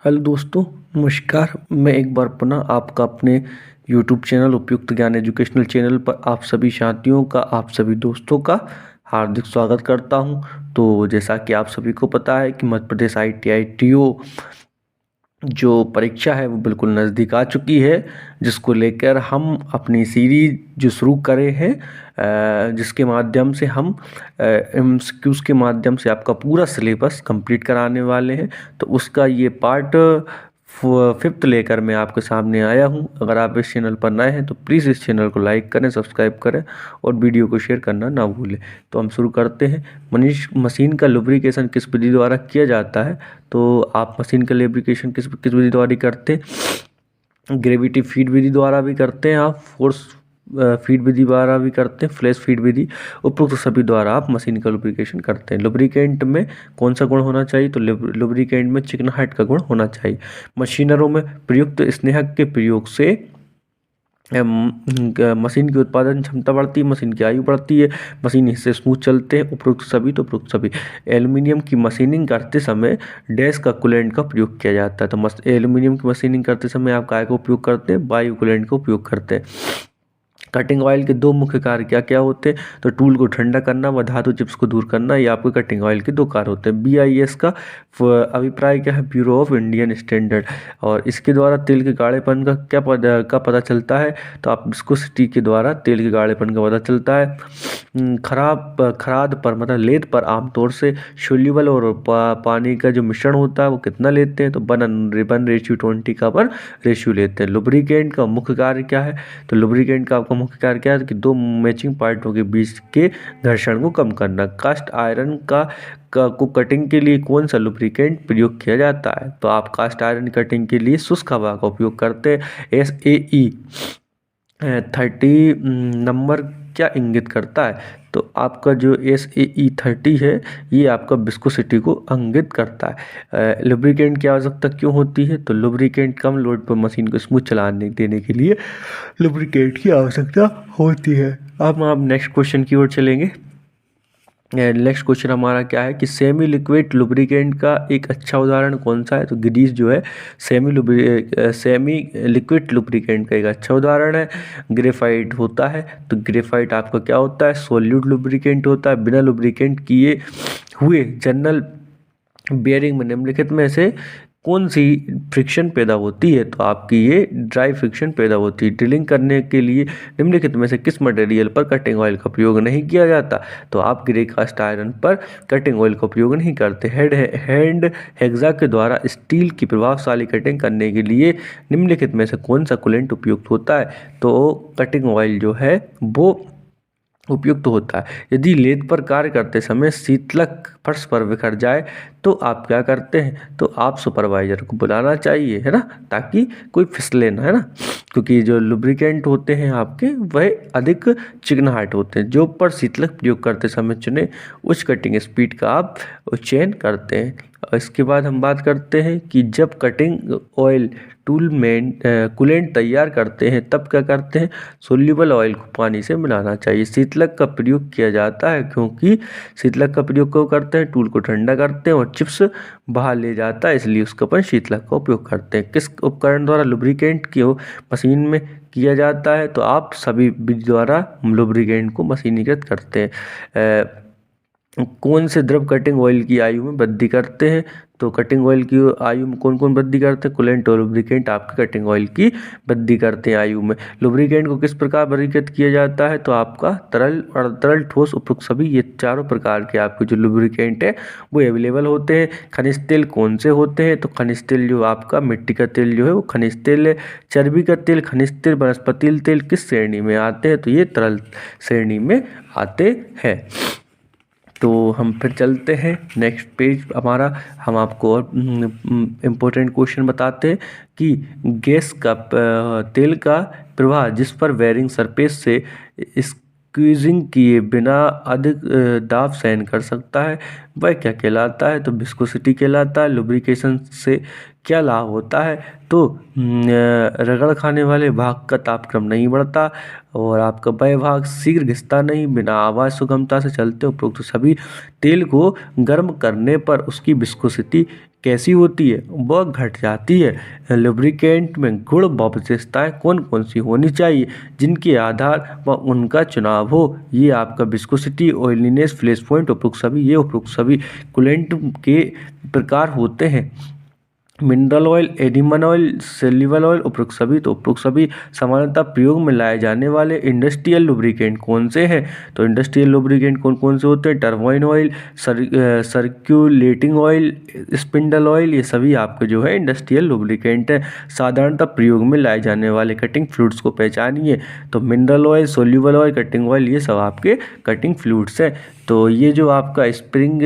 Hello दोस्तों, नमस्कार। मैं एक बार पुनः आपका अपने यूट्यूब चैनल उपयुक्त ज्ञान एजुकेशनल चैनल पर आप सभी साथियों का, आप सभी दोस्तों का हार्दिक स्वागत करता हूं। तो जैसा कि आप सभी को पता है कि मध्य प्रदेश ITI-TO जो परीक्षा है वो बिल्कुल नज़दीक आ चुकी है, जिसको लेकर हम अपनी सीरीज जो शुरू करे हैं, जिसके माध्यम से हम MCQs के माध्यम से आपका पूरा सिलेबस कंप्लीट कराने वाले हैं। तो उसका ये पार्ट 5th लेकर मैं आपके सामने आया हूं। अगर आप इस चैनल पर नए हैं तो प्लीज़ इस चैनल को लाइक करें, सब्सक्राइब करें और वीडियो को शेयर करना ना भूलें। तो हम शुरू करते हैं। मशीन का लुब्रिकेशन किस विधि द्वारा किया जाता है? तो आप मशीन का लुब्रिकेशन किस किस विधि द्वारा करते हैं? ग्रेविटी फीड विधि द्वारा भी करते हैं, आप फोर्स फीड विधि द्वारा भी करते हैं, फ्लैश फीड विधि, उपरोक्त सभी द्वारा आप मशीन का लुब्रिकेशन करते हैं। लुब्रिकेंट में कौन सा गुण होना चाहिए? तो लुब्रिकेंट में चिकनाहट का गुण होना चाहिए। मशीनरों में प्रयुक्त स्नेहक के प्रयोग से मशीन की उत्पादन क्षमता बढ़ती है, मशीन की आयु बढ़ती है, मशीन हिस्से स्मूथ चलते हैं। उपरोक्त सभी तो उपरोक्त सभी। एल्युमिनियम की मशीनिंग करते समय डैश का कूलेंट का प्रयोग किया जाता है। तो एल्युमिनियम की मशीनिंग करते समय आप काय का उपयोग करते हैं? बायो कूलेंट का उपयोग करते हैं। कटिंग ऑयल के दो मुख्य कार्य क्या क्या होते हैं? तो टूल को ठंडा करना व धातु चिप्स को दूर करना, ये आपके कटिंग ऑयल के दो कार्य होते हैं। BIS का अभिप्राय क्या है? Bureau of Indian standard. और इसके द्वारा तेल के गाढ़ेपन का क्या पता चलता है? तो आप विस्कोसिटी के द्वारा तेल के गाढ़ेपन का पता चलता है। खराद पर मतलब लेद पर आमतौर से सोल्यूबल और पानी का जो मिश्रण होता है वो कितना लेते हैं? तो 1:20 का 1 रेशियो लेते हैं। लुब्रिकेंट का मुख्य कार्य क्या है? तो लुब्रिकेंट का आपका मुख्य कार्य क्या है? कि दो मैचिंग पार्टों के बीच के घर्षण को कम करना। कास्ट आयरन को कटिंग के लिए कौन सा लुब्रिकेंट प्रयोग किया जाता है? तो आप कास्ट आयरन कटिंग के लिए शुष्क हवा का उपयोग करते हैं। SAE 30 नंबर क्या इंगित करता है? तो आपका जो SAE 30 है ये आपका विस्कोसिटी को इंगित करता है। लुब्रिकेंट की आवश्यकता क्यों होती है? तो लुब्रिकेंट कम लोड पर मशीन को स्मूथ चलाने देने के लिए लुब्रिकेंट की आवश्यकता होती है। अब हम नेक्स्ट क्वेश्चन की ओर चलेंगे। नेक्स्ट क्वेश्चन हमारा क्या है कि सेमी लिक्विड लुब्रिकेंट का एक अच्छा उदाहरण कौन सा है? तो ग्रीस जो है सेमी लिक्विड लुब्रिकेंट का एक अच्छा उदाहरण है। ग्रेफाइट होता है, तो ग्रेफाइट आपका क्या होता है? सॉल्यूट लुब्रिकेंट होता है। बिना लुब्रिकेंट किए हुए जनरल बेयरिंग में निम्नलिखित में से कौन सी फ्रिक्शन पैदा होती है? तो आपकी ये ड्राई फ्रिक्शन पैदा होती है। ड्रिलिंग करने के लिए निम्नलिखित में से किस मटेरियल पर कटिंग ऑयल का प्रयोग नहीं किया जाता? तो आप ग्रे कास्ट आयरन पर कटिंग ऑयल का उपयोग नहीं करते। हैंड हेक्सा के द्वारा स्टील की प्रभावशाली कटिंग करने के लिए निम्नलिखित में से कौन सा कूलेंट उपयुक्त होता है? तो कटिंग ऑयल जो है वो उपयुक्त होता है। यदि लेद पर कार्य करते समय शीतलक फर्श पर बिखर जाए तो आप क्या करते हैं? तो आप सुपरवाइजर को बुलाना चाहिए, है ना, ताकि कोई फिसले ना, है ना, क्योंकि जो लुब्रिकेंट होते हैं आपके वह अधिक चिकनाहट होते हैं। जो पर शीतलक प्रयोग करते समय चुने उच्च कटिंग स्पीड का आप चयन करते हैं। और इसके बाद हम बात करते हैं कि जब कटिंग ऑयल टूल में कूलेंट तैयार करते हैं तब क्या करते हैं? सोल्यूबल ऑयल को पानी से मिलाना चाहिए। शीतलक का प्रयोग किया जाता है क्योंकि शीतलक का प्रयोग क्यों करते हैं? टूल को ठंडा करते हैं और चिप्स बाहर ले जाता है, इसलिए उसका अपन शीतलक का उपयोग करते हैं। किस उपकरण द्वारा लुब्रिकेंट की मशीन में किया जाता है? तो आप सभी विधि द्वारा लुब्रिकेंट को मशीनीकृत करते हैं। कौन से द्रव कटिंग ऑयल की आयु में वृद्धि करते हैं? तो कटिंग ऑयल की आयु में कौन कौन वृद्धि करते हैं? कूलेंट और लुब्रिकेंट आपके कटिंग ऑयल की वृद्धि करते हैं आयु में। लुब्रिकेंट को किस प्रकार वर्गीकृत किया जाता है? तो आपका तरल और तरल ठोस उपयुक्त सभी, ये चारों प्रकार के आपके जो लुब्रिकेंट है वो अवेलेबल होते हैं। खनिज तेल कौन से होते हैं? तो खनिज तेल जो आपका मिट्टी का तेल जो है वो खनिज तेल है। चर्बी का तेल, खनिज तेल, वनस्पति तेल किस श्रेणी में आते हैं? तो ये तरल श्रेणी में आते हैं। तो हम फिर चलते हैं नेक्स्ट पेज हमारा। हम आपको और इम्पोर्टेंट क्वेश्चन बताते हैं कि गैस का तेल का प्रवाह जिस पर बेयरिंग सरफेस से स्क्वीजिंग किए बिना अधिक दाब सहन कर सकता है वह क्या कहलाता है? तो विस्कोसिटी कहलाता है। लुब्रिकेशन से क्या लाभ होता है? तो रगड़ खाने वाले भाग का तापक्रम नहीं बढ़ता और आपका वह भाग शीघ्र घिसता नहीं, बिना आवाज़ सुगमता से चलते। उपरोक्त सभी तेल को गर्म करने पर उसकी विस्कोसिटी कैसी होती है, वह घट जाती है। लुब्रिकेंट में गुण व विशेषताएं कौन कौन सी होनी चाहिए जिनके आधार व उनका चुनाव हो। ये आपका विस्कोसिटी, ऑयलीनेस, फ्लैश पॉइंट, उपरोक्त सभी कूलेंट के प्रकार होते हैं। Mineral oil, animal oil, cellular oil, उपरोक्त सभी सामान्यतः प्रयोग में लाए जाने वाले इंडस्ट्रियल लुब्रिकेंट कौन से हैं। तो इंडस्ट्रियल लुब्रिकेंट कौन कौन से होते हैं, turbine oil, circulating oil, spindle oil, ये सभी आपके जो है इंडस्ट्रियल लुब्रिकेंट है। साधारणतः प्रयोग में लाए जाने वाले कटिंग फ्लूइड्स को पहचानिए। तो mineral oil, soluble oil, cutting oil, ये सब आपके कटिंग फ्लूइड्स हैं। तो ये जो आपका spring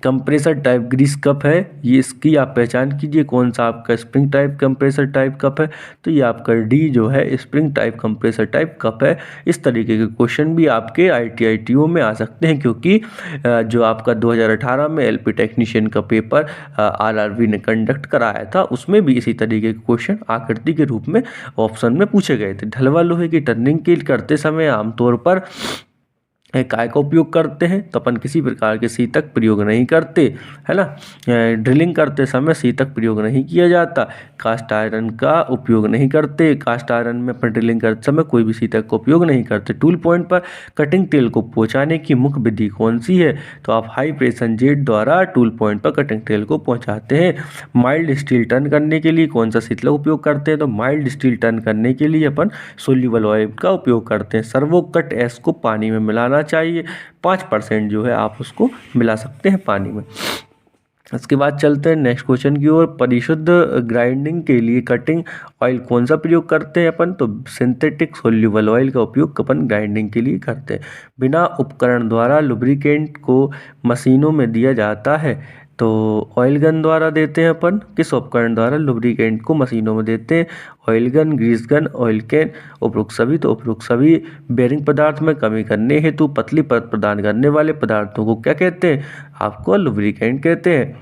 compressor type grease cup है, ये इसकी आप पहचान कीजिए कौन सा आपका spring type compressor type cup है। तो ये आपका डी जो है spring type compressor type cup है। इस तरीके के क्वेश्चन भी आपके IITO में आ सकते हैं, क्योंकि जो आपका 2018 में LP टेक्नीशियन का पेपर RRB ने कंडक्ट कराया था, उसमें भी इसी तरीके के क्वेश्चन आकृति के रूप में ऑप्शन में पूछे गए थे। ढलवा लोहे की टर्निंग के करते समय आमतौर पर काय का उपयोग करते हैं, तो अपन किसी प्रकार के सीतक प्रयोग नहीं करते, है ना। ड्रिलिंग करते समय सीतक प्रयोग नहीं किया जाता। कास्ट आयरन का उपयोग नहीं करते, कास्ट आयरन में अपन ड्रिलिंग करते समय कोई भी सीतक का उपयोग नहीं करते। टूल पॉइंट पर कटिंग तेल को पहुंचाने की मुख्य विधि कौन सी है। तो आप हाई प्रेशर जेट द्वारा टूल पॉइंट पर कटिंग तेल को पहुँचाते हैं। माइल्ड स्टील टर्न करने के लिए कौन सा शीतलक उपयोग करते हैं। तो माइल्ड स्टील टर्न करने के लिए अपन सोल्यूबल ऑयल का उपयोग करते हैं। सर्वो कट एस को पानी में मिलाना चाहिए, 5% जो है आप उसको मिला सकते हैं पानी में। इसके बाद चलते हैं नेक्स्ट क्वेश्चन की ओर। परिशुद्ध ग्राइंडिंग के लिए कटिंग ऑयल कौन सा प्रयोग करते हैं अपन। तो सिंथेटिक सोल्यूबल ऑयल का उपयोग अपन ग्राइंडिंग के लिए करते हैं। बिना उपकरण द्वारा लुब्रिकेंट को मशीनों में दिया जाता है। तो ऑयल गन द्वारा देते हैं अपन। किस उपकरण द्वारा लुब्रिकेंट को मशीनों में देते हैं। Oil gun, grease gun, oil can, उपरोक्त सभी। तो उपरोक्त सभी बेरिंग पदार्थ में कमी करने हेतु पतली परत प्रदान करने वाले पदार्थों को क्या कहते हैं, आपको लुब्रिकेंट कहते हैं।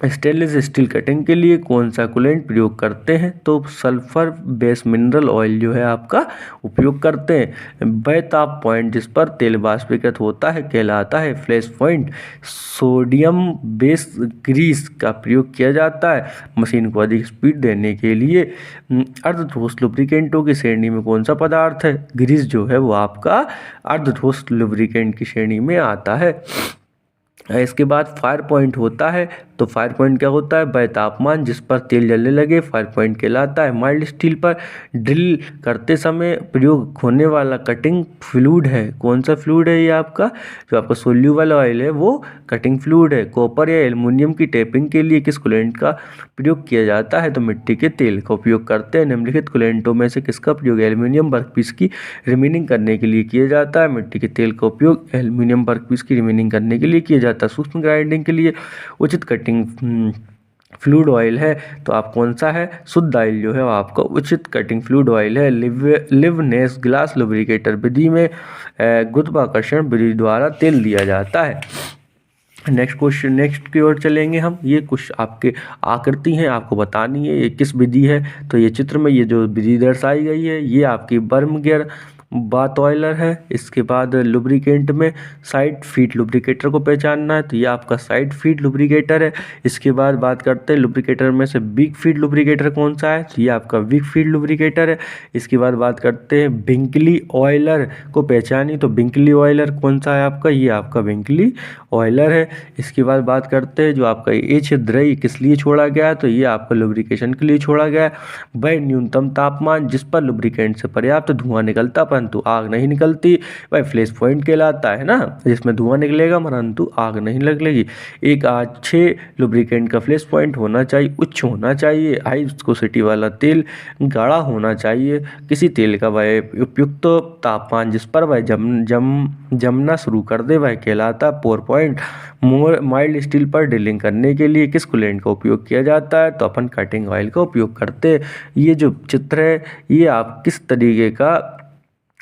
स्टेनलेस स्टील कटिंग के लिए कौन सा कूलेंट प्रयोग करते हैं। तो सल्फर बेस मिनरल ऑयल जो है आपका उपयोग करते हैं। वह ताप पॉइंट जिस पर तेल वाष्पीकृत होता है कहलाता है flash point. Sodium base grease का प्रयोग किया जाता है मशीन को अधिक स्पीड देने के लिए। अर्धठोस लुब्रिकेंटों की श्रेणी में कौन सा पदार्थ है। ग्रीस जो है वो आपका अर्धठोस लुब्रिकेंट की श्रेणी में आता है। इसके बाद फायर पॉइंट होता है। तो फायर पॉइंट क्या होता है, वह तापमान जिस पर तेल जलने लगे फायर पॉइंट कहलाता है। माइल्ड स्टील पर ड्रिल करते समय प्रयोग होने वाला कटिंग फ्लूइड है, कौन सा फ्लूइड है, ये आपका जो आपका सोल्यूबल ऑयल है वो कटिंग फ्लूइड है। कॉपर या एल्युमिनियम की टेपिंग के लिए किस कूलेंट का प्रयोग किया जाता है। तो मिट्टी के तेल का उपयोग करते हैं। निम्नलिखित कूलेंटों में से किसका प्रयोग एल्युमिनियम वर्कपीस की रिमेनिंग करने के लिए किया जाता है। मिट्टी के तेल का उपयोग एल्युमिनियम वर्कपीस की रिमेनिंग करने के लिए किया जाता है। सूक्ष्म ग्राइंडिंग के लिए उचित कटिंग फ्लूइड ऑयल है। तो आप कौन सा है, शुद्ध ऑयल जो है वो आपका उचित कटिंग फ्लूइड ऑयल है। लिवनेस ग्लास लुब्रिकेटर विधि में गुरुत्वाकर्षण विधि द्वारा तेल दिया जाता है। नेक्स्ट क्वेश्चन, नेक्स्ट की ओर चलेंगे हम। ये कुछ आपके आकृति हैं, आपको बतानी है ये किस विधि है। तो ये चित्र में ये जो विधि दर्शाई गई है ये आपकी बर्म गियर बाथ ऑयलर है। इसके बाद लुब्रिकेंट में साइड फीड लुब्रिकेटर को पहचानना है। तो ये आपका साइड फीड लुब्रिकेटर है। इसके बाद बात करते हैं लुब्रिकेटर में से बिग फीड लुब्रिकेटर कौन सा है। तो ये आपका बिग फीड लुब्रिकेटर है। इसके बाद बात करते हैं बिंकली ऑयलर को पहचानिए। तो बिंकली ऑयलर कौन सा है आपका, ये आपका बिंकली ऑयलर है। इसके बाद बात करते हैं जो आपका ये छिद्र है ये किस लिए छोड़ा गया है। तो ये आपका लुब्रिकेशन के लिए छोड़ा गया है। वह न्यूनतम तापमान जिस पर लुब्रिकेंट से पर्याप्त धुआं निकलता परंतु आग नहीं निकलती वह फ्लैश पॉइंट कहलाता है ना, जिसमें धुआं निकलेगा परंतु आग नहीं लगेगी। एक अच्छे लुब्रिकेंट का फ्लैश पॉइंट होना चाहिए, उच्च होना चाहिए, हाई विस्कोसिटी वाला तेल गाढ़ा होना चाहिए। किसी तेल का वह उपयुक्त तापमान जिस पर वह जमना शुरू कर दे वह कहलाता है पोर पॉइंट। माइल्ड स्टील पर ड्रिलिंग करने के लिए किस कूलेंट का उपयोग किया जाता है। तो अपन कटिंग ऑयल का उपयोग करते हैं। ये जो चित्र है ये आप किस तरीके का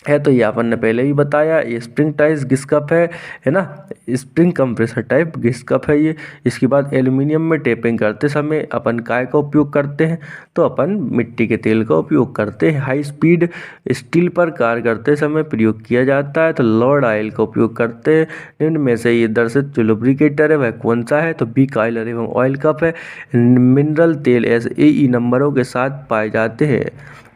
है, तो ये अपन ने पहले ही बताया। ये स्प्रिंग टाइप घिस कप है ना, स्प्रिंग कंप्रेसर टाइप घिस कप है ये। इसके बाद एल्यूमिनियम में टेपिंग करते समय अपन काय का उपयोग करते हैं, तो अपन मिट्टी के तेल का उपयोग करते हैं। हाई स्पीड स्टील पर कार्य करते समय प्रयोग किया जाता है, तो लॉर्ड ऑयल का उपयोग करते हैं। निम्न में से ये दर्शित जो लुब्रिकेटर है वह कौन सा है, तो बी कॉइलर एवं ऑयल कप है। मिनरल तेल SAE नंबरों के साथ पाए जाते हैं,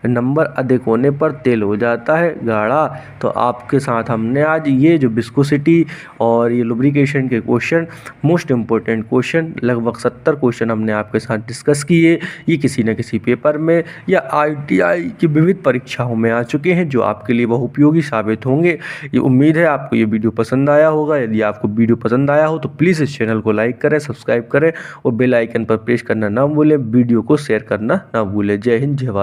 नंबर अधिक होने पर तेल हो जाता है गाढ़ा। तो आपके साथ हमने आज ये जो विस्कोसिटी और ये लुब्रिकेशन के क्वेश्चन, मोस्ट इम्पोर्टेंट क्वेश्चन, लगभग 70 क्वेश्चन हमने आपके साथ डिस्कस किए। ये किसी न किसी पेपर में या ITI की विविध परीक्षाओं में आ चुके हैं, जो आपके लिए बहुत उपयोगी साबित होंगे। ये उम्मीद है आपको ये वीडियो पसंद आया होगा। यदि आपको वीडियो पसंद आया हो तो प्लीज़ इस चैनल को लाइक करें, सब्सक्राइब करें और बेल आइकन पर प्रेस करना ना भूलें। वीडियो को शेयर करना ना भूलें। जय हिंद, जय भारत।